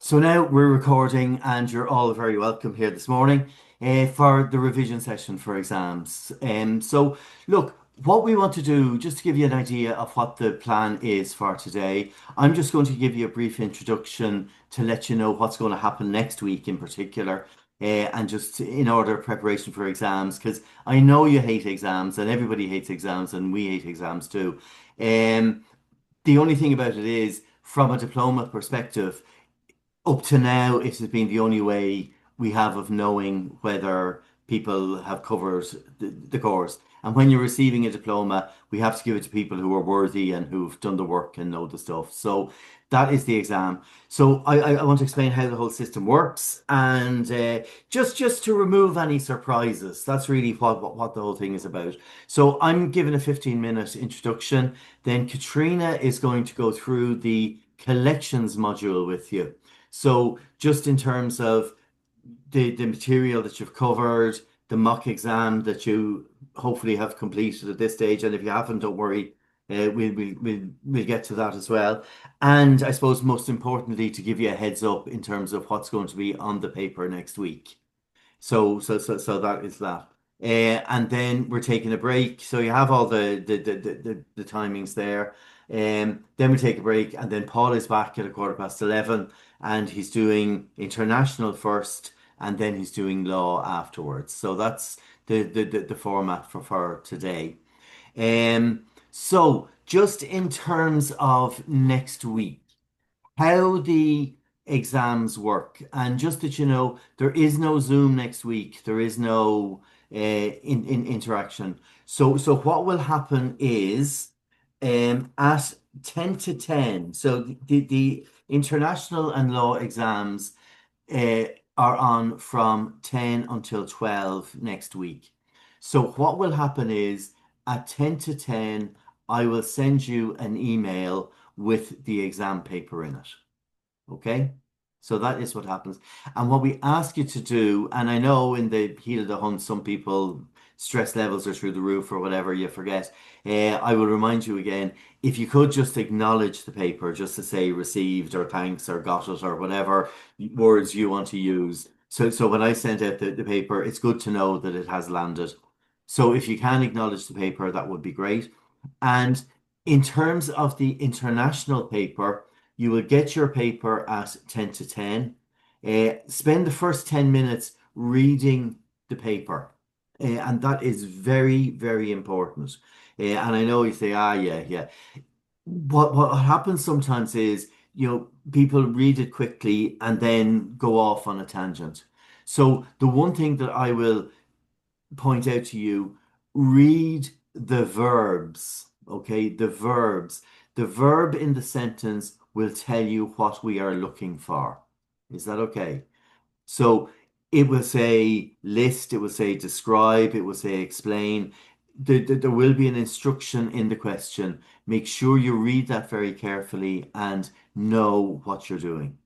So now we're recording, and you're all very welcome here this morning for the revision session for exams. So, look, what we want to do, just to give you an idea of what the plan is for today, I'm just going to give you a brief introduction to let you know what's going to happen next week in particular, and just in order of preparation for exams, because I know you hate exams, and everybody hates exams, and we hate exams too. Um, the only thing about it is, from a diploma perspective, up to now, it has been the only way we have of knowing whether people have covered the course. And when you're receiving a diploma, we have to give it to people who are worthy and who've done the work and know the stuff. So that is the exam. So I want to explain how the whole system works, and just to remove any surprises. That's really what the whole thing is about. So I'm giving a 15-minute introduction. Then Katrina is going to go through the collections module with you. So just in terms of the material that you've covered, the mock exam that you hopefully have completed at this stage, and if you haven't, don't worry, we'll get to that as well. And I suppose most importantly, to give you a heads up in terms of what's going to be on the paper next week. So that is that. And then we're taking a break. So you have all the timings there. Then we take a break, and then Paul is back at 11:15, and he's doing international first, and then he's doing law afterwards. So that's the format for today. So just in terms of next week, how the exams work. And just that you know, there is no Zoom next week. There is no in interaction. So what will happen is at 10 to 10, so the international and law exams uh, are on from 10 until 12 next week. So what will happen is at 10 to 10, I will send you an email with the exam paper in it. Okay? So that is what happens. And what we ask you to do, and I know in the heat of the hunt, some people stress levels are through the roof or whatever, you forget. I will remind you again, if you could just acknowledge the paper, just to say received or thanks or got it or whatever words you want to use. So when I send out the paper, it's good to know that it has landed. So if you can acknowledge the paper, that would be great. And in terms of the international paper, you will get your paper at 10 to 10. Spend the first 10 minutes reading the paper. And that is very, very important. And I know you say, yeah, yeah. What happens sometimes is, people read it quickly and then go off on a tangent. So the one thing that I will point out to you, read the verbs, okay? The verbs. The verb in the sentence will tell you what we are looking for. Is that okay? So it will say list, it will say describe, it will say explain. There will be an instruction in the question. Make sure you read that very carefully and know what you're doing.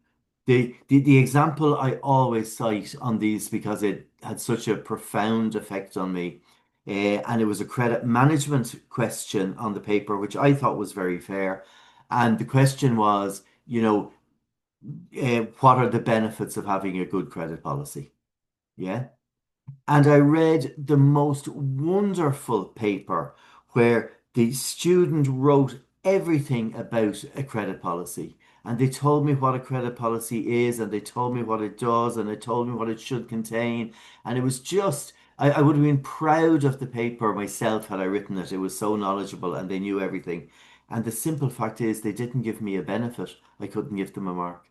The example I always cite on these because it had such a profound effect on me, and it was a credit management question on the paper, which I thought was very fair. And the question was, what are the benefits of having a good credit policy? Yeah. And I read the most wonderful paper where the student wrote everything about a credit policy. And they told me what a credit policy is, and they told me what it does, and they told me what it should contain. And it was just, I would have been proud of the paper myself had I written it. It was so knowledgeable and they knew everything. And the simple fact is, they didn't give me a benefit. I couldn't give them a mark.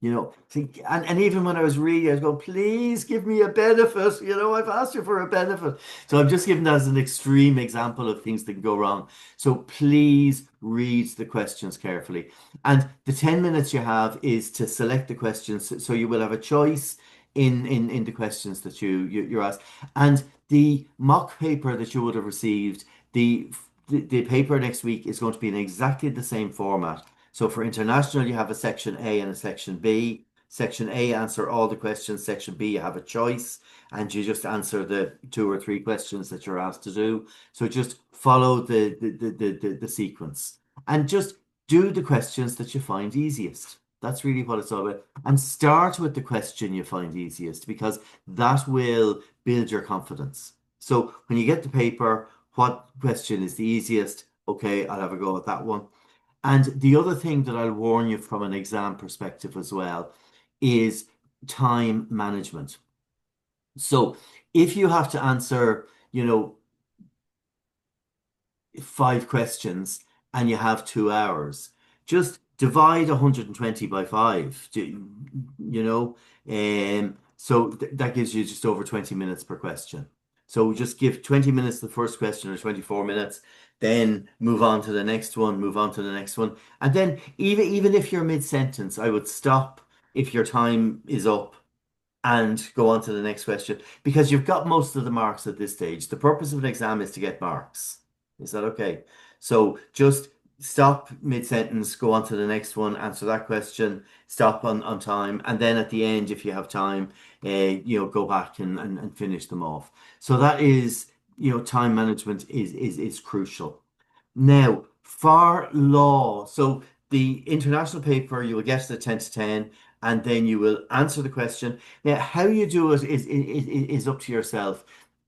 And even when I was reading, I was going, please give me a benefit. I've asked you for a benefit. So I'm just giving that as an extreme example of things that can go wrong. So please read the questions carefully. And the 10 minutes you have is to select the questions. So you will have a choice in the questions that you're asked. And the mock paper that you would have received, the paper next week is going to be in exactly the same format. So for international, you have a section A and a section B. Section A answer all the questions. Section B, you have a choice, and you just answer the two or three questions that you're asked to do. So just follow the sequence and just do the questions that you find easiest. That's really what it's all about. And start with the question you find easiest because that will build your confidence. So when you get the paper, what question is the easiest? Okay, I'll have a go at that one. And the other thing that I'll warn you from an exam perspective as well is time management. So if you have to answer, you know, 5 questions and you have 2 hours, just divide 120 by 5, you know? So that gives you just over 20 minutes per question. So just give 20 minutes to the first question or 24 minutes, then move on to the next one, move on to the next one. And then even if you're mid-sentence, I would stop if your time is up and go on to the next question because you've got most of the marks at this stage. The purpose of an exam is to get marks. Is that okay? So just stop mid-sentence, go on to the next one, answer that question, stop on time, and then at the end, if you have time, go back and finish them off. So that is, time management is crucial. Now, for law, so the international paper, you will get the 10 to 10, and then you will answer the question. Now, how you do it is up to yourself.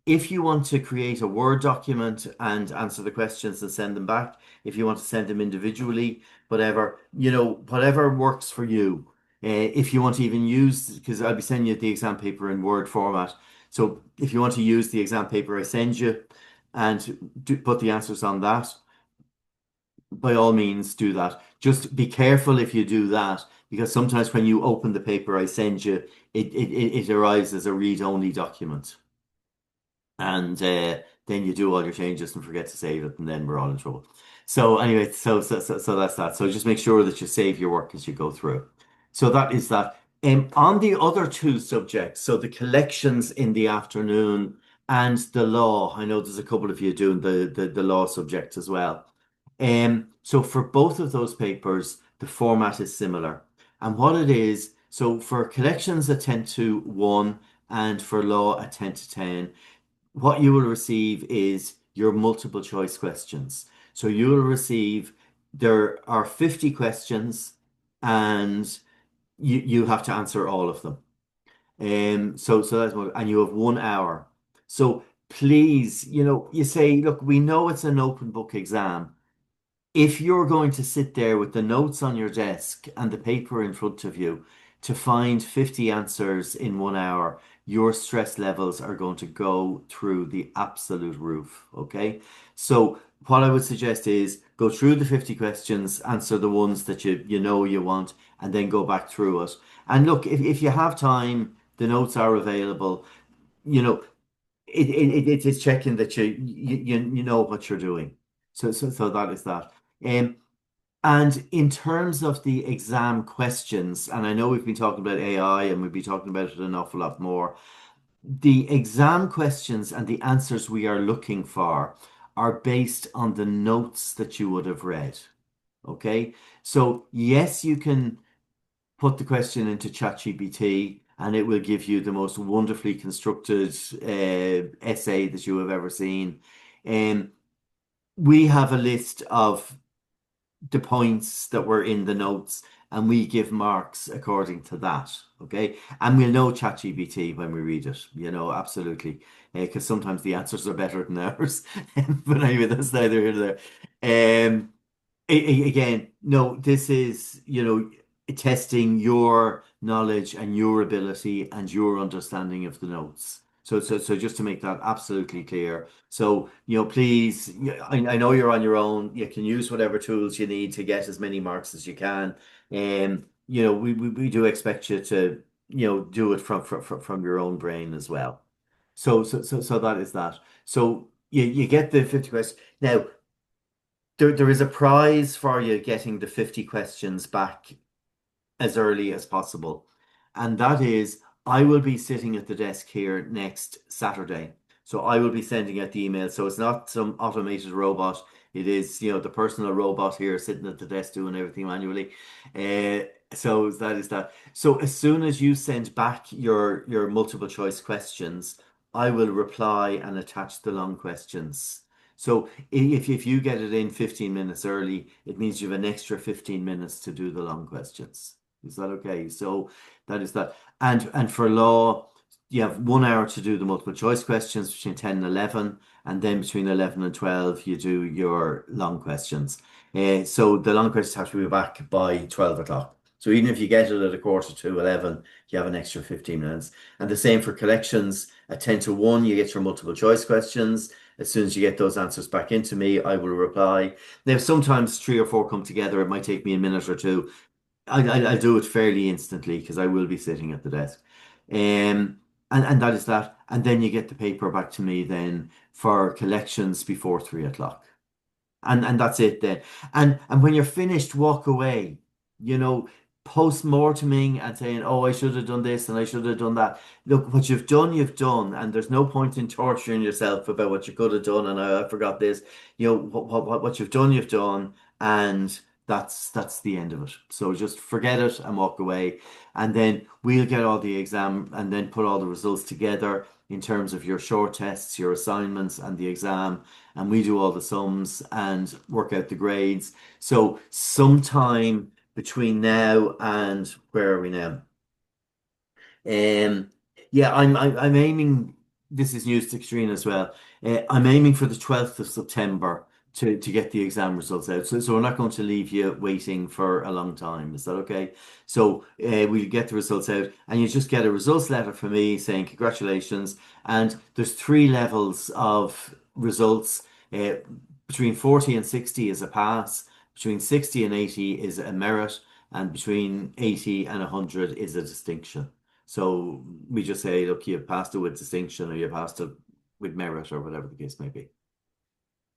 If you want to create a Word document and answer the questions and send them back, if you want to send them individually, whatever, whatever works for you. If you want to even use, because I'll be sending you the exam paper in Word format. So if you want to use the exam paper I send you and put the answers on that, by all means do that. Just be careful if you do that, because sometimes when you open the paper I send you, it arrives as a read-only document. And then you do all your changes and forget to save it, and then we're all in trouble. So anyway, so that's that. So just make sure that you save your work as you go through. So that is that. On the other two subjects, so the collections in the afternoon and the law, I know there's a couple of you doing the law subject as well. So for both of those papers, the format is similar. And what it is, so for collections a 10 to 1 and for law a 10 to 10, what you will receive is your multiple choice questions. So you will receive, there are 50 questions and you have to answer all of them. So that's what, and you have 1 hour. So please, you say, look, we know it's an open book exam. If you're going to sit there with the notes on your desk and the paper in front of you to find 50 answers in 1 hour, your stress levels are going to go through the absolute roof. Okay. So what I would suggest is go through the 50 questions, answer the ones that you know you want, and then go back through it. And look, if you have time, the notes are available. You know, it is checking that you know what you're doing. So that is that. Um, and in terms of the exam questions, and I know we've been talking about AI and we'll be talking about it an awful lot more, the exam questions and the answers we are looking for are based on the notes that you would have read. Okay. So yes, you can put the question into ChatGPT and it will give you the most wonderfully constructed essay that you have ever seen. Um, we have a list of the points that were in the notes and we give marks according to that. Okay. And we'll know ChatGPT when we read it, absolutely. Because sometimes the answers are better than ours. But anyway, that's neither here nor there. Again, no, this is, testing your knowledge and your ability and your understanding of the notes. So just to make that absolutely clear. So, please, I know you're on your own. You can use whatever tools you need to get as many marks as you can. We do expect you to, do it from your own brain as well. So that is that. So you get the 50 questions. Now, there is a prize for you getting the 50 questions back as early as possible. And that is, I will be sitting at the desk here next Saturday. So I will be sending out the email. So it's not some automated robot. It is, the personal robot here sitting at the desk doing everything manually. So that is that. So as soon as you send back your multiple choice questions, I will reply and attach the long questions. So if you get it in 15 minutes early, it means you have an extra 15 minutes to do the long questions. Is that okay? So that is that. And for law, you have 1 hour to do the multiple choice questions between 10 and 11, and then between 11 and 12, you do your long questions. So the long questions have to be back by 12 o'clock. So even if you get it at a quarter to 11, you have an extra 15 minutes. And the same for collections. At 10 to 1, you get your multiple choice questions. As soon as you get those answers back into me, I will reply. Now, sometimes three or four come together. It might take me a minute or two. I do it fairly instantly because I will be sitting at the desk. And that is that. And then you get the paper back to me then for collections before 3 o'clock. And that's it then. And when you're finished, walk away. You know, post-morteming and saying, "Oh, I should have done this and I should have done that." Look, what you've done, and there's no point in torturing yourself about what you could have done and I forgot this. You know, what you've done, and that's the end of it. So just forget it and walk away. And then we'll get all the exam and then put all the results together in terms of your short tests, your assignments, and the exam, and we do all the sums and work out the grades. So sometime between now and where are we now? Um, yeah, I'm aiming. This is news to Katrina as well. I'm aiming for the 12th of September to get the exam results out. So we're not going to leave you waiting for a long time. Is that okay? So we'll get the results out, and you just get a results letter from me saying congratulations. And there's three levels of results. Uh, Between 40 and 60 is a pass. Between 60 and 80 is a merit, and between 80 and 100 is a distinction. So we just say, look, you passed it with distinction or you passed it with merit or whatever the case may be.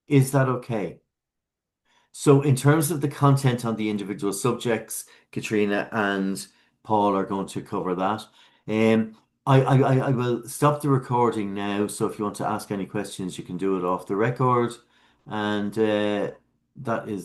Is that okay? So in terms of the content on the individual subjects, Katrina and Paul are going to cover that. Um, I will stop the recording now. So if you want to ask any questions, you can do it off the record. And that is